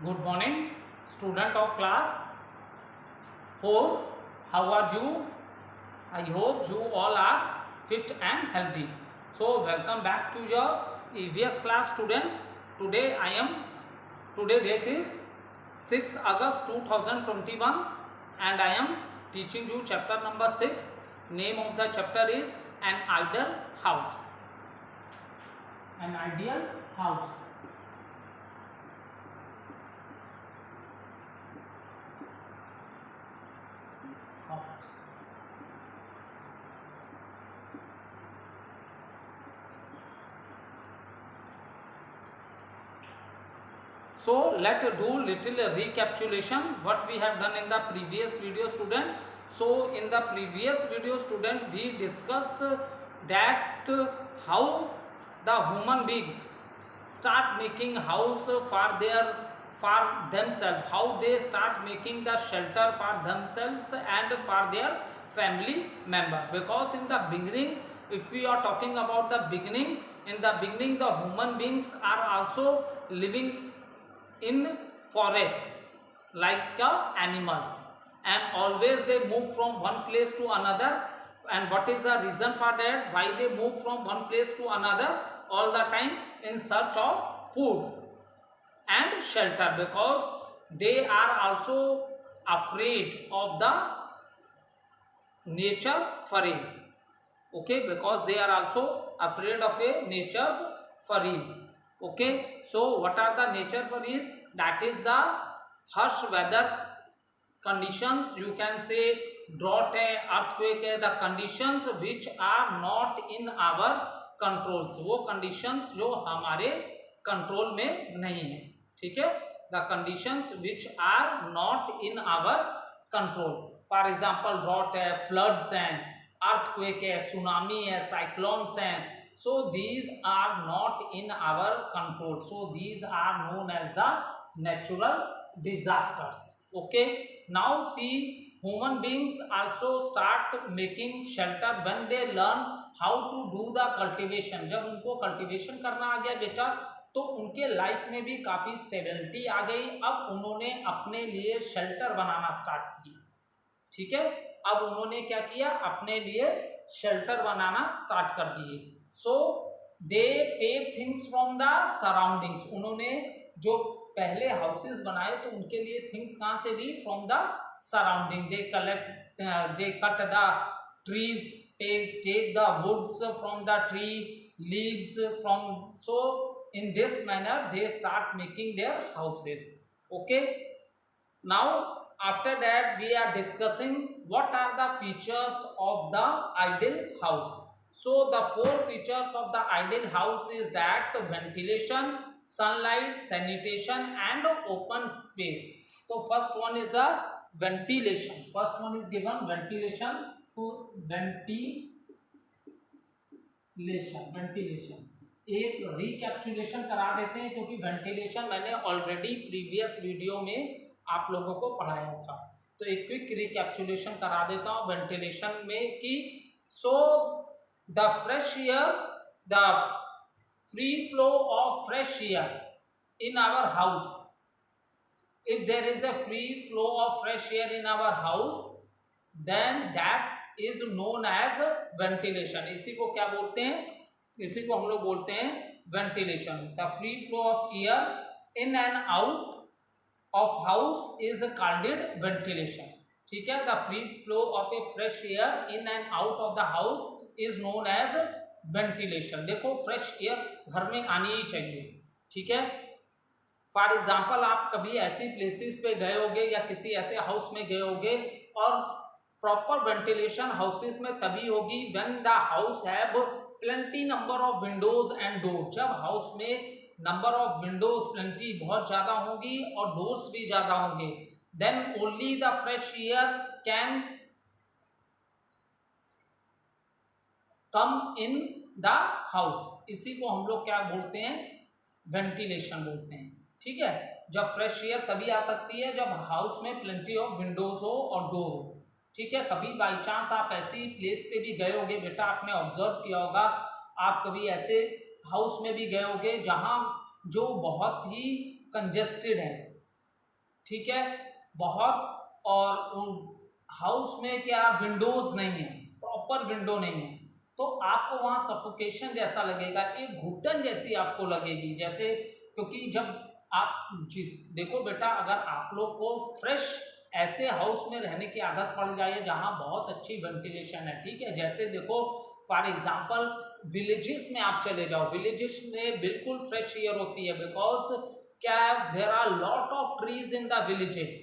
Good morning, student of class 4. How are you? I hope you all are fit and healthy. So, welcome back to your EVS class, student. Today date is 6 August 2021 and I am teaching you chapter number 6. Name of the chapter is An Ideal House. An Ideal House. So let's do little recapitulation what we have done in the previous video, student. So in the previous video, student, we discuss that how the human beings start making house for themselves, how they start making the shelter for themselves and for their family member. Because in the beginning, if we are talking about the beginning, in the beginning the human beings are also living in forest like animals, and always they move from one place to another. And what is the reason for that? Why they move from one place to another all the time? In search of food and shelter, because they are also afraid of the nature furry. Okay, because they are also afraid of a nature's furries. Okay, so what are the nature furries? That is the harsh weather conditions, you can say drought है, earthquake है, the conditions which are not in our controls, वो conditions जो हमारे control में नहीं है. ठीक है, the conditions which are not in our control. For example, drought है, floods हैं, earthquake है, tsunami है, cyclones हैं. So these are not in our control. So these are known as the natural disasters. Okay, now see, human beings also start making shelter when they learn how to do the cultivation. जब उनको cultivation करना आ गया बेटा, तो उनके life में भी काफ़ी स्टेबिलिटी आ गई. अब उन्होंने अपने लिए शेल्टर बनाना स्टार्ट किया. ठीक है, अब उन्होंने क्या किया? अपने लिए शेल्टर बनाना स्टार्ट कर दिए. So they take things from the surroundings. उन्होंने जो पहले हाउसेस बनाए तो उनके लिए थिंग्स कहाँ से ली? From the surrounding. They cut the trees, take the woods from the tree, leaves from. So in this manner they start making their houses. Okay, now after that we are discussing what are the features of the ideal house. So the 4 features of the ideal house is that ventilation, sunlight, sanitation and open space. So first one is the ventilation. First one is given ventilation. To ventilation एक रिकैप्चुलेशन करा देते हैं, क्योंकि ventilation मैंने already previous video में आप लोगों को पढ़ाया था. तो एक क्विक रिकैप्चुलेशन करा देता हूँ वेंटिलेशन में कि so the fresh air, the free flow of fresh air in our house. If there is a free flow of fresh air in our house, then that is known as ventilation. इसी को क्या बोलते हैं? इसी को हम लोग बोलते हैं ventilation. The free flow of air in and out of house is called ventilation. ठीक है, the free flow of a fresh air in and out of the house is known as ventilation. देखो, fresh air घर में आनी ही चाहिए. ठीक है, for example आप कभी ऐसी प्लेसेस पे गए होंगे या किसी ऐसे हाउस में गए होंगे, और प्रॉपर वेंटिलेशन हाउसेस में तभी होगी when the house have plenty number of windows and door. जब हाउस में नंबर ऑफ विंडोज प्लेंटी बहुत ज़्यादा होंगी और डोर्स भी ज़्यादा होंगे, then only the fresh air can come in the house. इसी को हम लोग क्या बोलते हैं? वेंटिलेशन बोलते हैं. ठीक है, जब फ्रेश एयर तभी आ सकती है जब हाउस में प्लेंटी ऑफ विंडोज हो और डोर हो. ठीक है, कभी बाई चांस आप ऐसी प्लेस पे भी गए होंगे बेटा, आपने ऑब्जर्व किया होगा, आप कभी ऐसे हाउस में भी गए होंगे जहाँ जो बहुत ही कंजेस्टेड है, ठीक है, बहुत, और उन हाउस में क्या विंडोज नहीं है, प्रॉपर विंडो नहीं है, तो आपको वहां सफोकेशन जैसा लगेगा, एक घुटन जैसी आपको लगेगी, जैसे, क्योंकि जब आप जिस देखो बेटा, अगर आप लोग को फ्रेश ऐसे हाउस में रहने की आदत पड़ जाए जहां बहुत अच्छी वेंटिलेशन है, ठीक है, जैसे देखो फॉर एग्जांपल विलेजेस में आप चले जाओ, विलेजेस में बिल्कुल फ्रेश एयर होती है, बिकॉज क्या, there are lot of trees in the villages,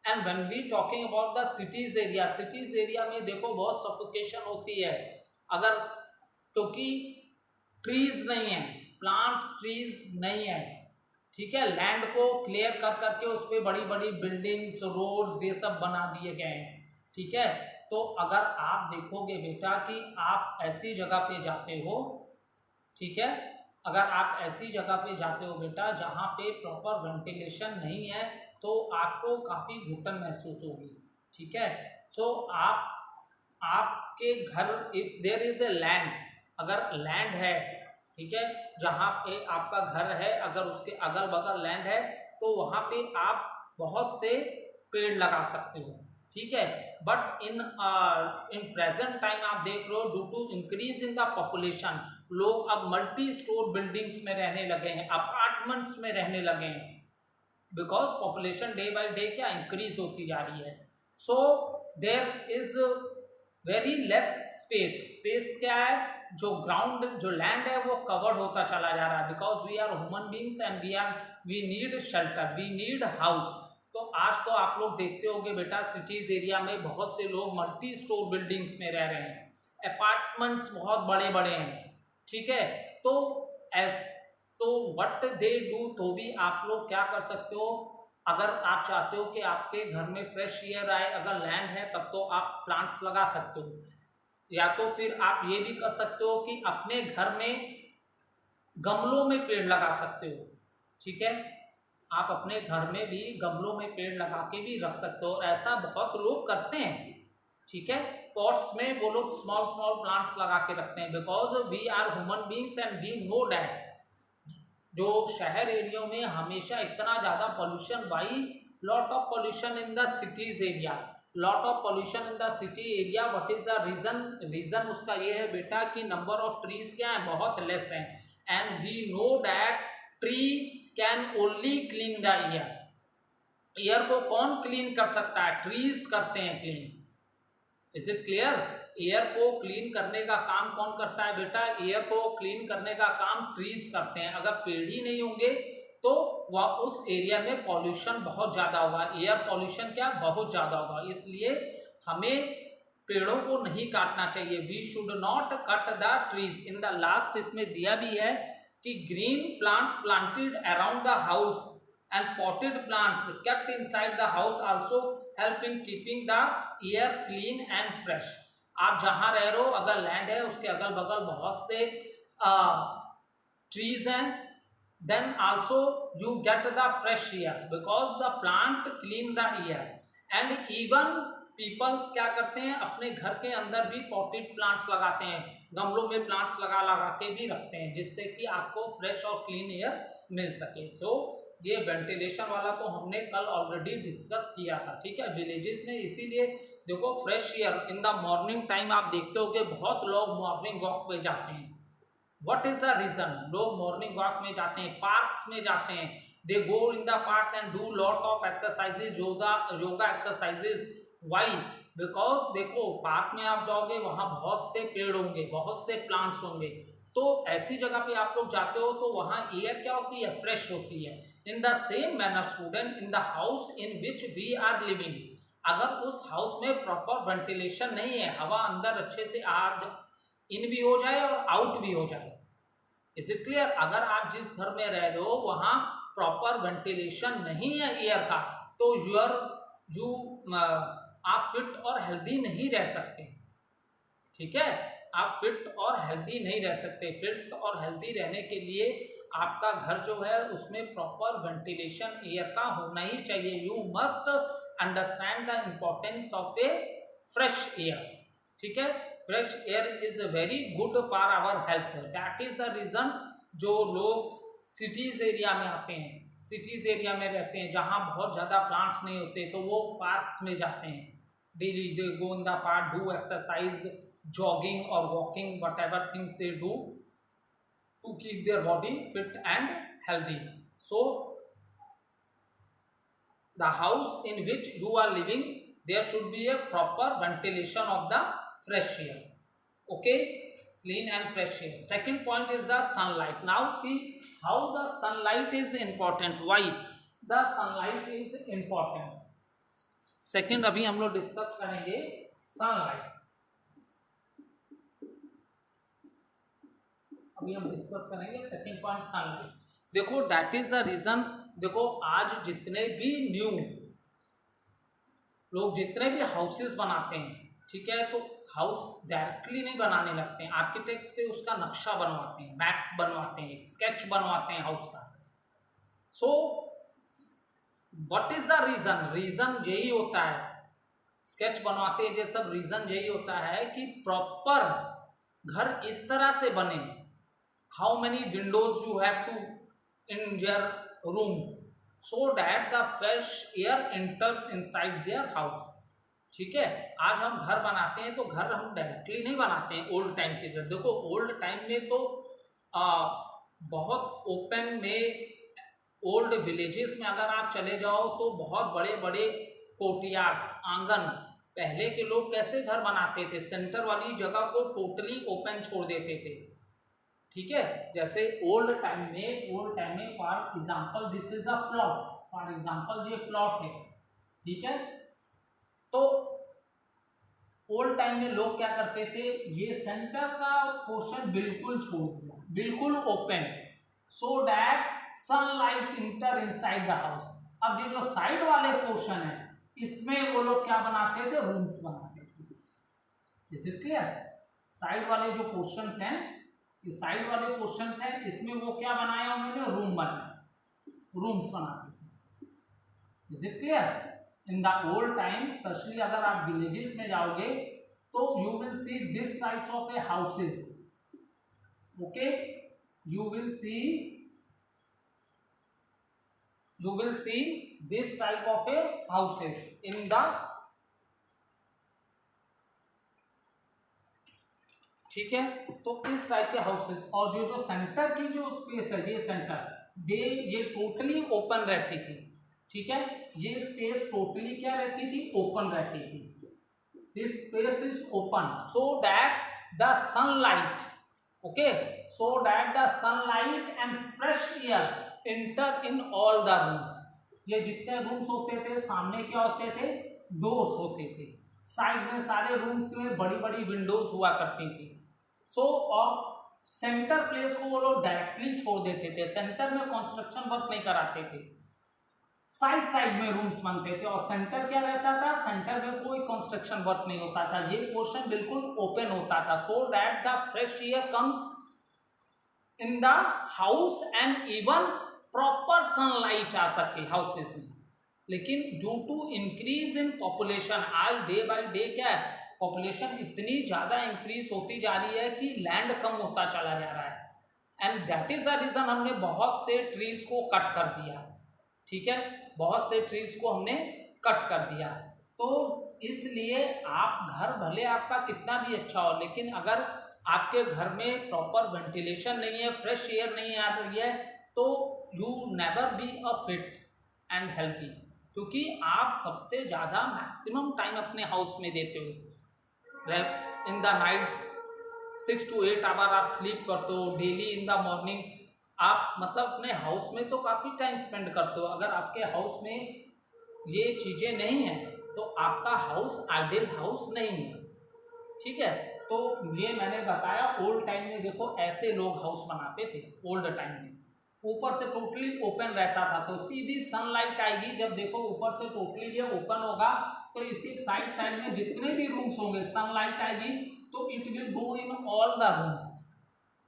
and when we talking about the cities area, cities area में देखो बहुत सफोकेशन होती है, अगर, क्योंकि ट्रीज नहीं है, प्लांट्स ट्रीज नहीं है, ठीक है, लैंड को क्लियर कर करके उस पर बड़ी बड़ी बिल्डिंग्स रोड्स ये सब बना दिए गए हैं, ठीक है, तो अगर आप देखोगे बेटा कि आप ऐसी जगह पे जाते हो, ठीक है, अगर आप ऐसी जगह पे जाते हो बेटा जहाँ पे प्रॉपर वेंटिलेशन नहीं है, तो आपको काफ़ी घुटन महसूस होगी, ठीक है, सो आपके घर, if there is a land, अगर लैंड है, ठीक है, जहाँ पे आपका घर है, अगर उसके अगल बगल लैंड है, तो वहाँ पे आप बहुत से पेड़ लगा सकते हो, ठीक है, बट इन प्रेजेंट टाइम आप देख रहे हो, due to increase in the population, लोग अब मल्टी स्टोर बिल्डिंग्स में रहने लगे हैं, अपार्टमेंट्स में रहने लगे हैं, because population day by day क्या इंक्रीज होती जा रही है, so there is very less space, space क्या है, जो ग्राउंड जो लैंड है वो कवर्ड होता चला जा रहा है, because we are human beings and we need shelter, we need house, तो आज तो आप लोग देखते होंगे बेटा सिटीज एरिया में बहुत से लोग मल्टी स्टोर बिल्डिंग्स में रह रहे हैं, अपार्टमेंट्स बहुत बड़े बड़े हैं, ठीक है, तो एस तो व्हाट दे डू, तो भी आप लोग क्या कर सकते हो, अगर आप चाहते हो कि आपके घर में फ्रेश एयर आए, अगर लैंड है तब तो आप प्लांट्स लगा सकते हो, या तो फिर आप ये भी कर सकते हो कि अपने घर में गमलों में पेड़ लगा सकते हो, ठीक है, आप अपने घर में भी गमलों में पेड़ लगा के भी रख सकते हो, ऐसा बहुत लोग करते हैं, ठीक है, पॉट्स में वो लोग स्मॉल स्मॉल प्लांट्स लगा के रखते हैं, because we are human beings and we know that, जो शहर एरिया में हमेशा इतना ज़्यादा pollution, why lot of pollution in the cities area, lot of pollution in the city area, what is the reason, reason उसका ये है बेटा कि नंबर ऑफ ट्रीज क्या है, बहुत लेस है, and we know that tree can only clean the air, air को कौन क्लीन कर सकता है, ट्रीज करते हैं clean, is it clear, air को क्लीन करने का काम कौन करता है बेटा, एयर को क्लीन करने का काम ट्रीज करते हैं, अगर पेड़ ही नहीं होंगे तो वह उस एरिया में पॉल्यूशन बहुत ज़्यादा होगा, एयर पॉल्यूशन क्या बहुत ज़्यादा होगा, इसलिए हमें पेड़ों को नहीं काटना चाहिए, we should not cut the trees, in the last इसमें दिया भी है कि green plants planted around the house and potted plants kept inside the house also help in keeping the air clean and fresh, आप जहां रह रहे हो अगर लैंड है उसके अगल बगल बहुत से ट्रीज हैं, then also you get the fresh air because the plant clean the air, and even peoples क्या करते हैं अपने घर के अंदर भी पॉटेड प्लांट्स लगाते हैं, गमलों में प्लांट्स लगा लगा के भी रखते हैं, जिससे कि आपको फ्रेश और क्लीन एयर मिल सके, तो ये वेंटिलेशन वाला तो हमने कल ऑलरेडी डिस्कस किया था, ठीक है, विलेजेस में, इसीलिए देखो fresh air in the morning time आप देखते हो कि बहुत लोग मॉर्निंग वॉक पे जाते हैं, व्हाट इज द रीजन, लोग मॉर्निंग वॉक में जाते हैं, पार्क्स में जाते हैं, they go in the parks and do lot of exercises, yoga exercises, why, because देखो पार्क में आप जाओगे वहां बहुत से पेड़ होंगे, बहुत से प्लांट्स होंगे, तो ऐसी जगह पे आप लोग जाते हो तो वहां एयर क्या होती है, फ्रेश होती है, in the same manner student in the house in which we are living, अगर उस हाउस में प्रॉपर वेंटिलेशन नहीं है, हवा अंदर अच्छे से इन भी हो जाए और आउट भी हो जाए, इज इट क्लियर, अगर आप जिस घर में रह रहे हो वहां प्रॉपर वेंटिलेशन नहीं है एयर का, तो यू आप फिट और हेल्दी नहीं रह सकते, ठीक है, आप फिट और हेल्दी नहीं रह सकते, फिट और हेल्दी रहने के लिए आपका घर जो है उसमें प्रॉपर वेंटिलेशन एयर का होना ही चाहिए, you must understand the importance of a fresh air, ठीक है, fresh air is very good for our health, that is the reason जो लोग सिटीज एरिया में आते हैं, सिटीज एरिया में रहते हैं जहाँ बहुत ज़्यादा प्लांट्स नहीं होते, तो वो पार्क्स में जाते हैं daily, they go in the park, do exercise, jogging और walking, whatever things they do to keep their body fit and healthy. So the house in which you are living, there should be a proper ventilation of the fresh air. Okay, clean and fresh air. Second point is the sunlight. Now see how the sunlight is important. Why the sunlight is important? Second अभी हम लोग discuss करेंगे sunlight. अभी हम discuss करेंगे second point sunlight. देखो that is the reason, देखो आज जितने भी न्यू लोग जितने भी हाउसेस बनाते हैं, ठीक है, तो हाउस डायरेक्टली नहीं बनाने लगते हैं, आर्किटेक्ट से उसका नक्शा बनवाते हैं, मैप बनवाते हैं, स्केच बनवाते हैं हाउस का। So what is the reason? Reason यही होता है, स्केच बनवाते हैं ये सब, रीजन यही होता है कि प्रॉपर घर इस तरह से बने, how many windows you have to in your rooms so that the fresh air enters inside their house। ठीक है, आज हम घर बनाते हैं तो घर हम डायरेक्टली नहीं बनाते हैं ओल्ड टाइम के घर। देखो ओल्ड टाइम में तो बहुत ओपन में, ओल्ड विलेजेस में अगर आप चले जाओ तो बहुत बड़े बड़े कोर्टयार्ड्स, आंगन, पहले के लोग कैसे घर बनाते थे, सेंटर वाली जगह को टोटली ओपन छोड़ देते थे। ठीक है, जैसे ओल्ड टाइम में for example this is a plot, for example ये प्लॉट है, ठीक है, तो ओल्ड टाइम में लोग क्या करते थे, ये सेंटर का पोर्शन बिल्कुल छोड़ दिया, बिल्कुल open, so that sunlight inter inside the house. अब ये जो साइड वाले पोर्शन है इसमें वो लोग क्या बनाते थे, रूम्स बनाते थे। Is it clear? साइड वाले जो पोर्शंस हैं, ये साइड वाले पोर्शंस हैं, इसमें वो क्या बनाया उन्होंने, रूम बनाया, रूम्स बनाते थे। Is it clear? In the old time, specially अगर आप विलेजेस में जाओगे तो you will see this types of A houses. Okay, you will see this type of A houses in the, ठीक है, तो इस टाइप के हाउसेस। और जो सेंटर की जो स्पेस है, ये सेंटर ये टोटली ओपन रहती थी, ठीक है, ये स्पेस टोटली क्या रहती थी, ओपन रहती थी। This space is open so that the sunlight, okay, so that the sunlight and fresh air inter in all the rooms. ये जितने रूम्स होते थे सामने क्या होते थे, डोर्स होते थे, साइड में सारे रूम्स में बड़ी बड़ी विंडोज हुआ करती थी। सो और सेंटर प्लेस को वो लोग डायरेक्टली छोड़ देते थे, सेंटर में कंस्ट्रक्शन वर्क नहीं कराते थे, साइड साइड में रूम्स बनते थे, और सेंटर क्या रहता था, सेंटर में कोई कंस्ट्रक्शन वर्क नहीं होता था, ये पोर्शन बिल्कुल ओपन होता था, so that the fresh air comes in the house and even proper sunlight आ सके हाउसेस में। लेकिन due to increase in population, आज डे बाय डे क्या है, पॉपुलेशन इतनी ज़्यादा इंक्रीज होती जा रही है कि लैंड कम होता चला जा रहा है, and that is the reason हमने बहुत से ट्रीज को कट कर दिया, ठीक है, बहुत से ट्रीज को हमने कट कर दिया। तो इसलिए आप घर भले आपका कितना भी अच्छा हो, लेकिन अगर आपके घर में प्रॉपर वेंटिलेशन नहीं है, फ्रेश एयर नहीं आ रही है, तो you never be a fit and healthy, क्योंकि आप सबसे ज़्यादा मैक्सिमम टाइम अपने हाउस में देते हो। In the nights 6 to 8 hour आप स्लीप करते हो डेली, इन द मॉर्निंग आप मतलब अपने हाउस में तो काफ़ी टाइम स्पेंड करते हो। अगर आपके हाउस में ये चीज़ें नहीं हैं तो आपका हाउस आइडियल हाउस नहीं है, ठीक है। तो ये मैंने बताया ओल्ड टाइम में देखो ऐसे लोग हाउस बनाते थे ओल्ड टाइम में, ऊपर से टोटली ओपन रहता था, तो सीधी सनलाइट आएगी, जब देखो ऊपर से टोटली ये ओपन होगा तो इसके साइड साइड में जितने भी रूम्स होंगे सनलाइट आएगी, तो it will go in all the rooms,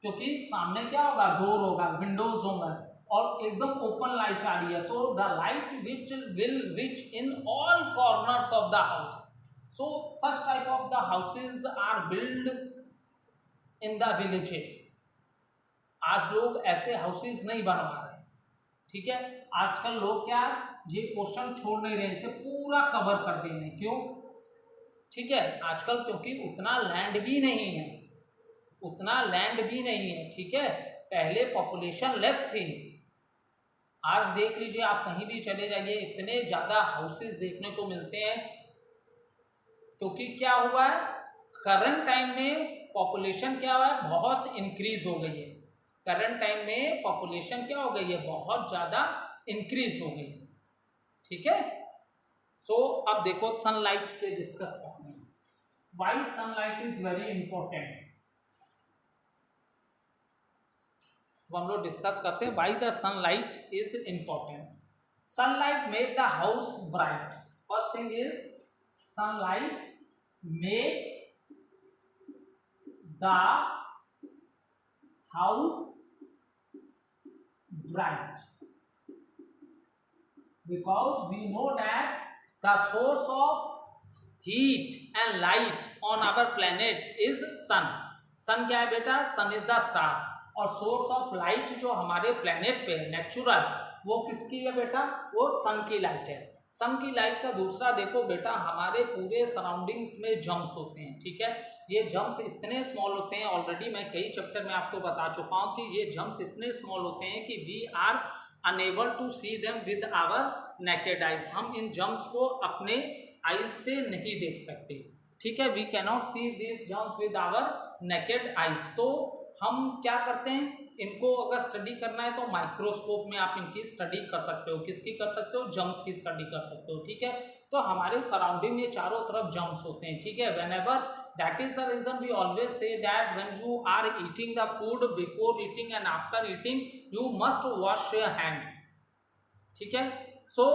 क्योंकि सामने क्या होगा, डोर होगा, विंडोज होंगे, और एकदम ओपन लाइट आ रही है, तो the light which will reach in all corners of the house. So such type of the houses are build in the villages. आज लोग ऐसे हाउसेज नहीं बनवा रहे, ठीक है, आजकल लोग क्या ये क्वेश्चन छोड़ नहीं रहे, इसे पूरा कवर कर दे रहे हैं। क्यों? ठीक है, आजकल क्योंकि उतना लैंड भी नहीं है, उतना लैंड भी नहीं है। ठीक है, पहले पॉपुलेशन लेस थी, आज देख लीजिए आप कहीं भी चले जाइए इतने ज्यादा हाउसेस देखने को मिलते हैं। क्योंकि क्या हुआ है, करंट टाइम में पॉपुलेशन क्या हुआ है, बहुत इंक्रीज हो गई है। करंट टाइम में पॉपुलेशन क्या हो गई है, बहुत ज्यादा इंक्रीज हो गई। ठीक है, सो अब देखो सनलाइट के डिस्कस करते हैं, why sunlight is very important. वो हम लोग डिस्कस करते हैं why the sunlight is important. Sunlight make the house bright. First thing is sunlight makes the house bright because we know that the source of heat and light on our planet is sun। sun क्या है बेटा, sun is the star, और source of light जो हमारे planet पे natural वो किसकी है बेटा, वो sun की लाइट है। सन की लाइट का दूसरा देखो बेटा, हमारे पूरे सराउंडिंग्स में जम्स होते हैं। ठीक है, ये जम्स इतने स्मॉल होते हैं, ऑलरेडी मैं कई चैप्टर में आपको बता चुका हूं कि ये जम्स इतने स्मॉल होते हैं कि we are unable to see them with our naked eyes. हम इन जम्स को अपने आइज से नहीं देख सकते। ठीक है, we cannot see this germs with our naked eyes. तो हम क्या करते हैं, इनको अगर स्टडी करना है तो माइक्रोस्कोप में आप इनकी स्टडी कर सकते हो। किसकी कर सकते हो, जम्स की स्टडी कर सकते हो। ठीक है, तो हमारे सराउंडिंग में चारों तरफ जम्स होते हैं। ठीक है, whenever that is the reason we always say that when you are eating the food, before eating and after eating you must wash your hand. ठीक है, सो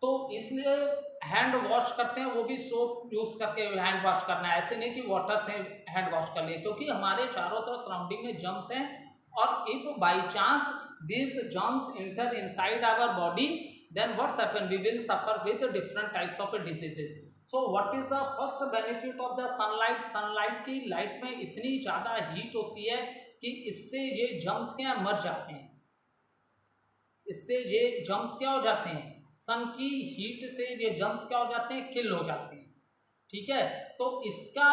तो इसलिए हैंड वॉश करते हैं, वो भी सोप यूज करके हैंड वॉश करना है, ऐसे नहीं कि वाटर से हैंड वॉश कर लिए, क्योंकि हमारे चारों तरफ सराउंडिंग में जम्स हैं। और if by chance this germs enter inside our body, then what's happen, we will suffer with different types of diseases। so what is the first benefit of the sunlight? sunlight की light में इतनी ज्यादा heat होती है कि इससे ये germs क्या मर जाते हैं, इससे ये जम्स क्या हो जाते हैं, सन की हीट से ये जम्स क्या हो जाते हैं, किल हो जाते हैं। ठीक है, तो इसका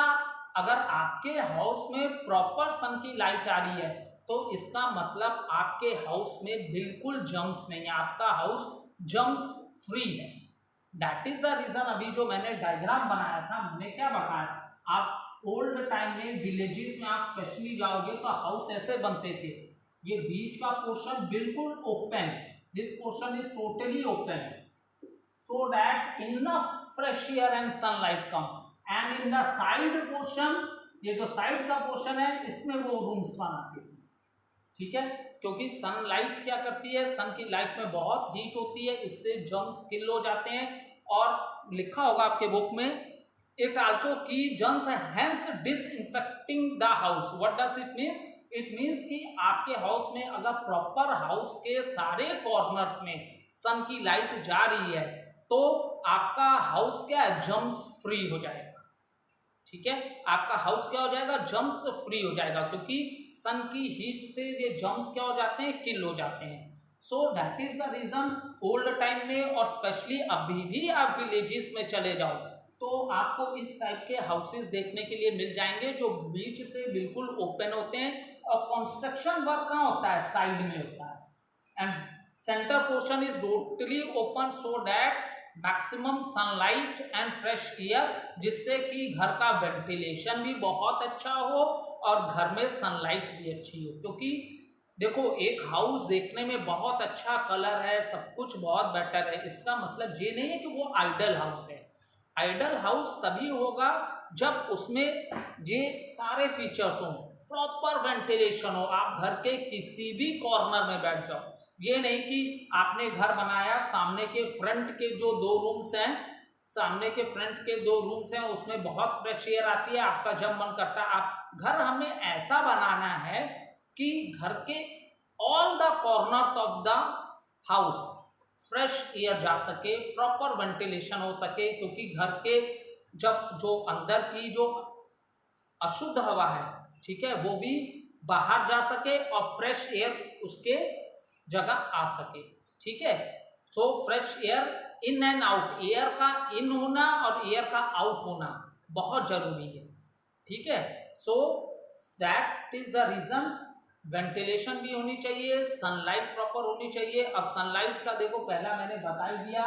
अगर आपके हाउस में प्रॉपर सन की लाइट आ रही है तो इसका मतलब आपके हाउस में बिल्कुल जम्स नहीं है, आपका हाउस जम्स फ्री है। दैट इज द रीजन, अभी जो मैंने डायग्राम बनाया था, मैंने क्या बताया, आप ओल्ड टाइम में विलेजेस में आप स्पेशली जाओगे तो हाउस ऐसे बनते थे, ये बीच का पोर्शन बिल्कुल open, this portion is totally open so that enough fresh air and sunlight come, and in the side portion, ये जो साइड का पोर्शन है इसमें वो रूम्स बनाते थे। ठीक है, क्योंकि सनलाइट क्या करती है, सन की लाइट में बहुत हीट होती है, इससे जर्म्स किल हो जाते हैं। और लिखा होगा आपके बुक में, it also keep germs hence disinfecting the house. What does it means? It means कि आपके हाउस में अगर प्रॉपर हाउस के सारे कॉर्नर्स में सन की लाइट जा रही है तो आपका हाउस क्या है, जम्स फ्री हो जाएगा। ठीक है, आपका हाउस क्या हो जाएगा, जम्स फ्री हो जाएगा, क्योंकि सन की हीट से ये जम्स क्या हो जाते हैं, किल हो जाते हैं। So that is the reason old time में, और स्पेशली अभी भी आप विलेजेस में चले जाओ तो आपको इस टाइप के हाउसेस देखने के लिए मिल जाएंगे जो बीच से बिल्कुल ओपन होते हैं। और कंस्ट्रक्शन वर्क कहाँ होता है, साइड में होता है, and centre portion is totally open so that maximum sunlight and fresh air, जिससे कि घर का वेंटिलेशन भी बहुत अच्छा हो और घर में सनलाइट भी अच्छी हो। क्योंकि देखो, एक हाउस देखने में बहुत अच्छा कलर है, सब कुछ बहुत बेटर है, इसका मतलब ये नहीं है कि वो आइडल हाउस है। आइडल हाउस तभी होगा जब उसमें ये सारे फीचर्स हों, प्रॉपर वेंटिलेशन हो, आप घर के किसी भी कॉर्नर में बैठ जाओ। ये नहीं कि आपने घर बनाया, सामने के फ्रंट के जो दो रूम्स हैं, सामने के फ्रंट के दो रूम्स हैं उसमें बहुत फ्रेश एयर आती है, आपका जब मन करता है आप, घर हमें ऐसा बनाना है कि घर के all the corners of the house fresh air जा सके, प्रॉपर वेंटिलेशन हो सके, क्योंकि घर के जब जो अंदर की जो अशुद्ध हवा है, ठीक है, वो भी बाहर जा सके और फ्रेश एयर उसके जगह आ सके। ठीक है, so fresh air in and out, air का इन होना और एयर का आउट होना बहुत जरूरी है। ठीक है, so that is the reason ventilation भी होनी चाहिए, सनलाइट प्रॉपर होनी चाहिए। अब सनलाइट का देखो, पहला मैंने बता ही दिया,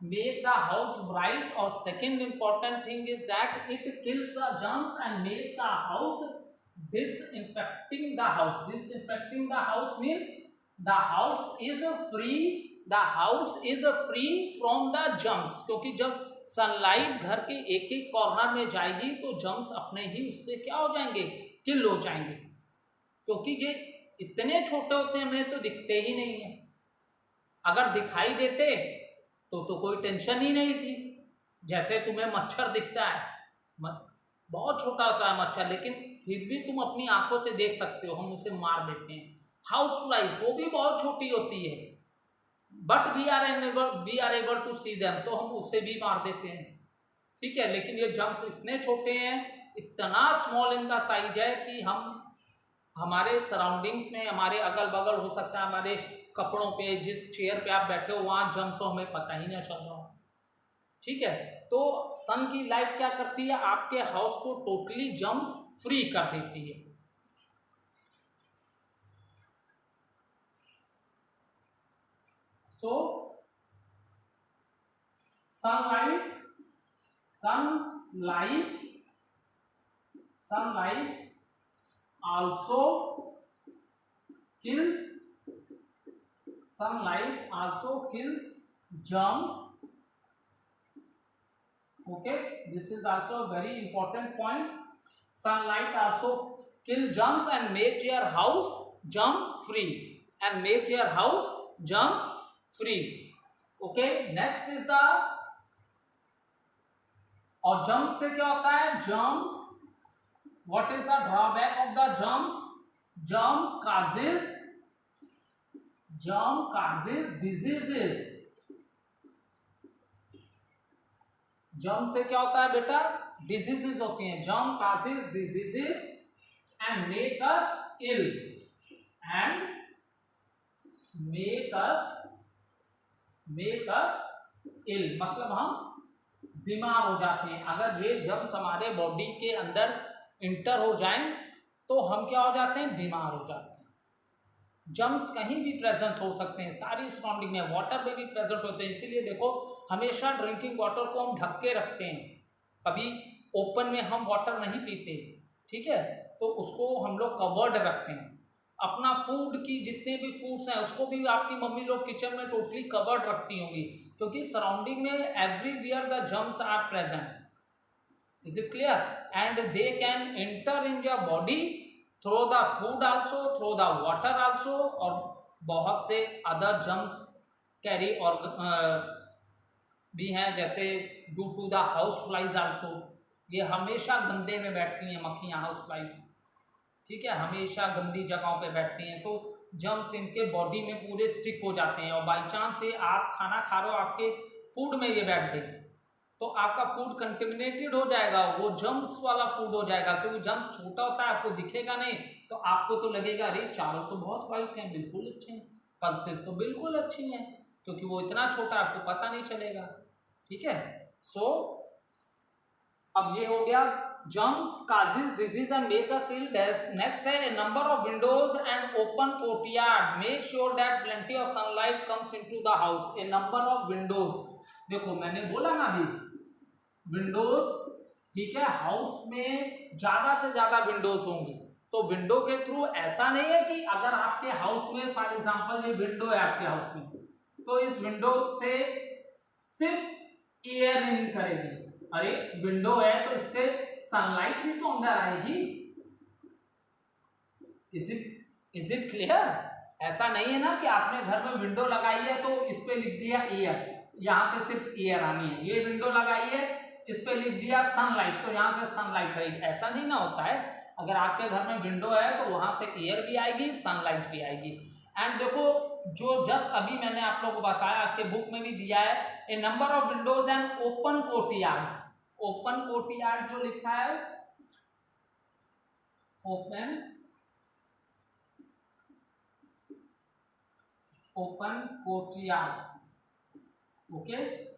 मेक द हाउस ब्राइट, और second important thing is that it kills the germs and makes the house disinfecting the house. Disinfecting the house means the house is free, the house is free from the germs, क्योंकि जब sunlight घर के एक एक corner में जाएगी तो germs अपने ही उससे क्या हो जाएंगे, किल हो जाएंगे, क्योंकि ये इतने छोटे होते हैं हमें तो दिखते ही नहीं है। अगर दिखाई देते तो कोई टेंशन ही नहीं थी। जैसे तुम्हें मच्छर दिखता है, बहुत छोटा होता है मच्छर, लेकिन फिर भी तुम अपनी आंखों से देख सकते हो, हम उसे मार देते हैं। हाउस फ्लाइज वो भी बहुत छोटी होती है, but we are able to see them, तो हम उसे भी मार देते हैं। ठीक है, लेकिन ये जम्स इतने छोटे हैं, इतना स्मॉल इनका साइज है कि हम हमारे सराउंडिंग्स में, हमारे अगल बगल हो सकता है, हमारे कपड़ों पे, जिस चेयर पे आप बैठे हो वहां जम्स हो, हमें पता ही ना चल रहा हो। ठीक है, तो सन की लाइट क्या करती है, आपके हाउस को टोटली जम्स फ्री कर देती है। सो sunlight sunlight sunlight also kills sunlight also kills germs. Okay, this is also a very important point. Sunlight also kill germs and make your house germ free, and make your house germs free. Okay, next is the, और germs से क्या होता है, germs, what is the drawback of the germs? Germ causes diseases. Germ से क्या होता है बेटा, डिजीजेस होती हैं। Germ causes diseases and make us ill, and make us ill मतलब हम बीमार हो जाते हैं। अगर ये जर्म्स हमारे बॉडी के अंदर इंटर हो जाएं तो हम क्या हो जाते हैं, बीमार हो जाते हैं। जर्म्स कहीं भी प्रेजेंस हो सकते हैं, सारी सराउंडिंग में, वाटर में भी प्रेजेंट होते हैं। इसीलिए देखो, हमेशा ड्रिंकिंग वाटर को हम ढक के रखते हैं, कभी ओपन में हम वाटर नहीं पीते। ठीक है, तो उसको हम लोग कवर्ड रखते हैं। अपना फूड की जितने भी फूड्स हैं उसको भी आपकी मम्मी लोग किचन में टोटली कवर्ड रखती होंगी, क्योंकि सराउंडिंग में everywhere the germs are present. Is it clear? And they can enter in your body through the food also, through the water also, और बहुत से अदर जर्म्स कैरी और भी हैं, जैसे due to the house flies also. ये हमेशा गंदे में बैठती हैं मक्खियाँ, हाउस फ्लाइज। ठीक है, हमेशा गंदी जगहों पे बैठती हैं, तो जर्म्स इनके बॉडी में पूरे स्टिक हो जाते हैं, और बाई चांस से आप खाना खा रहे हो, आपके फूड में ये बैठ गए तो आपका फूड कंटेमिनेटेड हो जाएगा, वो जर्म्स वाला फूड हो जाएगा। क्योंकि जर्म्स छोटा होता है, आपको दिखेगा नहीं, तो आपको तो लगेगा अरे चावल तो बहुत वाइट हैं, बिल्कुल अच्छे हैं, पल्सेस तो बिल्कुल अच्छी हैं, क्योंकि वो इतना छोटा, आपको पता नहीं चलेगा। ठीक है, सो अब ये हो गया germs causes disease and make us ill. Next है number of windows and open courtyard, make sure that plenty of sunlight comes into the house. A number of windows, देखो मैंने बोला ना अभी विंडोज, ठीक है, हाउस में ज्यादा से ज्यादा विंडोज होंगी, तो विंडो के थ्रू ऐसा नहीं है कि अगर आपके हाउस में फॉर एग्जांपल ये विंडो है आपके हाउस में, तो इस विंडो से सिर्फ एयर इन करेगी। अरे विंडो है तो इससे सनलाइट भी तो अंदर आएगी। Is it clear? ऐसा नहीं है ना कि आपने घर में विंडो लगाई है तो इस पे लिख दिया एयर, यहां से सिर्फ एयर आनी है। ये विंडो लगाई है, इस पे लिख दिया सनलाइट, तो यहां से सनलाइट आएगी, ऐसा नहीं ना होता है। अगर आपके घर में विंडो है तो वहां से एयर भी आएगी, सनलाइट भी आएगी। एंड देखो, जो जस्ट अभी मैंने आप लोगों को बताया, आपके बुक में भी दिया है, a number of windows and open courtyard. Open courtyard जो लिखा है, open open courtyard. Okay,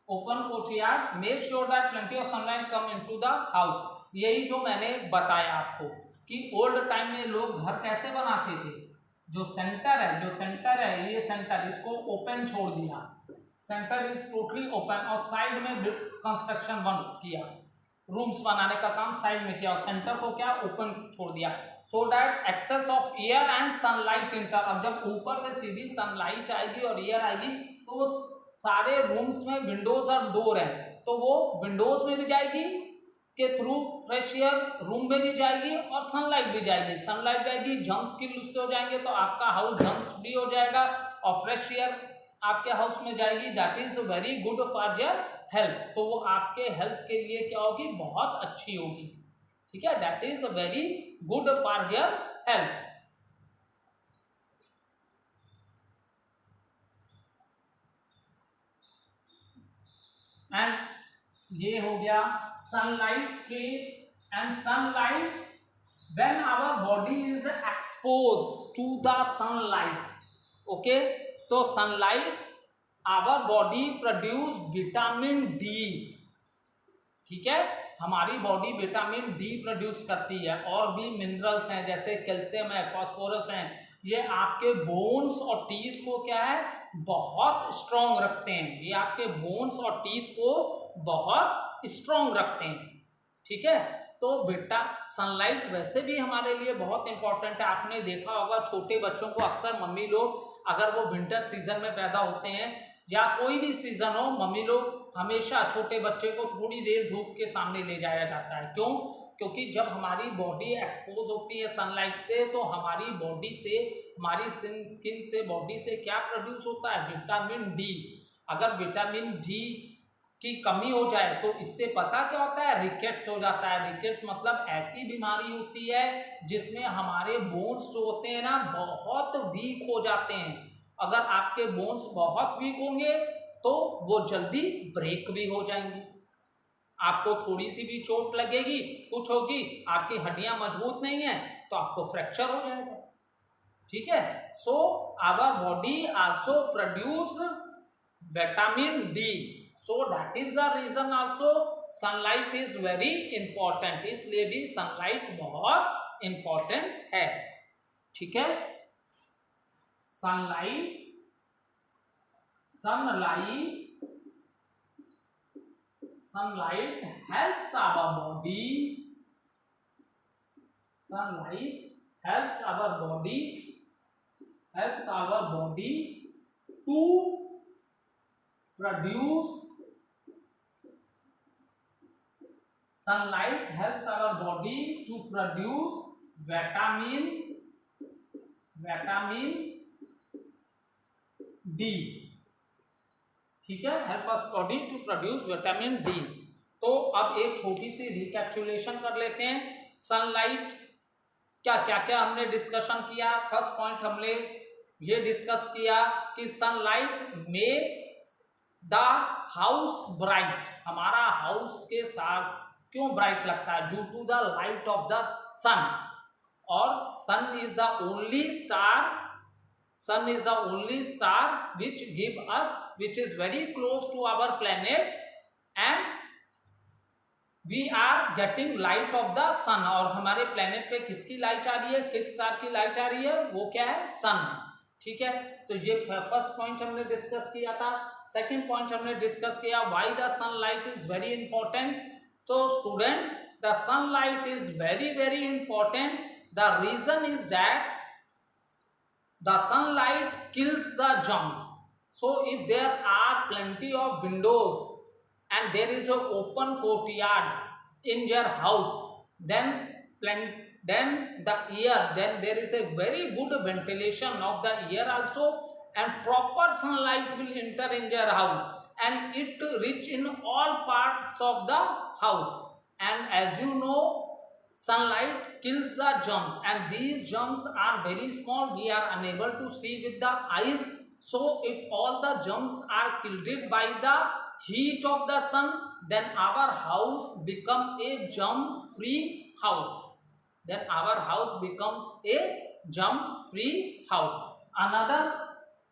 open courtyard, make sure that plenty of sunlight come into the house. यही जो मैंने बताया आपको कि ओल्ड टाइम में लोग घर कैसे बनाते थे, जो सेंटर है ये सेंटर, इसको ओपन छोड़ दिया, सेंटर इज टोटली ओपन, और साइड में कंस्ट्रक्शन बन किया, रूम्स बनाने का काम साइड में किया, और सेंटर को क्या ओपन छोड़ दिया, so that access of air and sunlight enter. अब जब ऊपर से सीधी सनलाइट आएगी और एयर आएगी तो वो सारे रूम्स में विंडोज और डोर है, तो वो विंडोज में भी जाएगी के थ्रू फ्रेश एयर रूम में भी जाएगी और सनलाइट भी जाएगी, सनलाइट जाएगी, जर्म्स किल उससे हो जाएंगे, तो आपका हाउस जर्म्स फ्री हो जाएगा और फ्रेश एयर आपके हाउस में जाएगी, that is very good for your health. तो वो आपके हेल्थ के लिए क्या होगी, बहुत अच्छी होगी, ठीक है, that is very good for your health. And ये हो गया सनलाइट के, and sunlight when our body is expose to the sunlight, okay, तो sunlight our body produce vitamin D, ठीक है, हमारी बॉडी विटामिन डी प्रोड्यूस करती है, और भी मिनरल्स हैं जैसे कैल्शियम है, फास्फोरस है, ये आपके बोन्स और टीथ को क्या है, बहुत स्ट्रॉन्ग रखते हैं, ये आपके बोन्स और टीथ को बहुत स्ट्रॉन्ग रखते हैं, ठीक है। तो बेटा सनलाइट वैसे भी हमारे लिए बहुत इंपॉर्टेंट है, आपने देखा होगा छोटे बच्चों को अक्सर मम्मी लोग, अगर वो विंटर सीजन में पैदा होते हैं या कोई भी सीजन हो, मम्मी लोग हमेशा छोटे बच्चे को थोड़ी देर धूप के सामने ले जाया जाता है, क्यों, क्योंकि जब हमारी बॉडी एक्सपोज होती है सनलाइट से तो हमारी बॉडी से, हमारी स्किन से, बॉडी से क्या प्रोड्यूस होता है, विटामिन डी। अगर विटामिन डी की कमी हो जाए तो इससे पता क्या होता है, रिकेट्स हो जाता है। रिकेट्स मतलब ऐसी बीमारी होती है जिसमें हमारे बोन्स जो होते हैं ना बहुत वीक हो जाते हैं। अगर आपके बोन्स बहुत वीक होंगे तो वो जल्दी ब्रेक भी हो जाएंगे, आपको थोड़ी सी भी चोट लगेगी, कुछ होगी, आपकी हड्डियां मजबूत नहीं है तो आपको फ्रैक्चर हो जाएगा, ठीक है। So our body also produce vitamin D, so that is the reason also sunlight is very important, इसलिए भी सनलाइट बहुत इंपॉर्टेंट है, ठीक है। Sunlight helps our body, sunlight helps our body to produce, sunlight helps our body to produce vitamin D, ठीक है, help us body to produce vitamin D. तो अब एक छोटी सी रिकैप्चुलेशन कर लेते हैं, सनलाइट क्या क्या हमने डिस्कशन किया। फर्स्ट पॉइंट हमने ये डिस्कस किया कि sunlight make the house bright, हमारा हाउस के साथ क्यों ब्राइट लगता है, due to the light of the sun, और sun is the only star, sun is the only star which give us, which is very close to our planet, and we are getting light of the sun। और हमारे planet पे किसकी light आ रही है, किस star की light आ रही है, वो क्या है, सन, ठीक है। तो ये फर्स्ट पॉइंट हमने डिस्कस किया था। सेकंड पॉइंट हमने डिस्कस किया why the sunlight is very important. तो student the sunlight is very very important, the reason is that the sunlight kills the germs. So if there are plenty of windows and there is a open courtyard in your house, then the air, then there is a very good ventilation of the air also, and proper sunlight will enter in your house and it reach in all parts of the house. And as you know, sunlight kills the germs, and these germs are very small, we are unable to see with the eyes. So if all the germs are killed by the heat of the sun, then our house become a germ free house, then our house becomes a germ free house। Another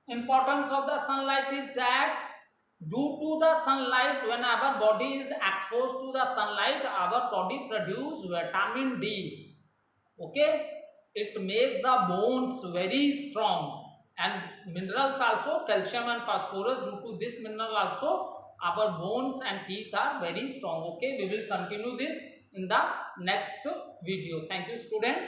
importance of the sunlight is that due to the sunlight, when our body is exposed to the sunlight, our body produce vitamin D. Okay, it makes the bones very strong, and minerals also, calcium and phosphorus. Due to this mineral also, our bones and teeth are very strong. Okay, we will continue this in the next video. Thank you, student.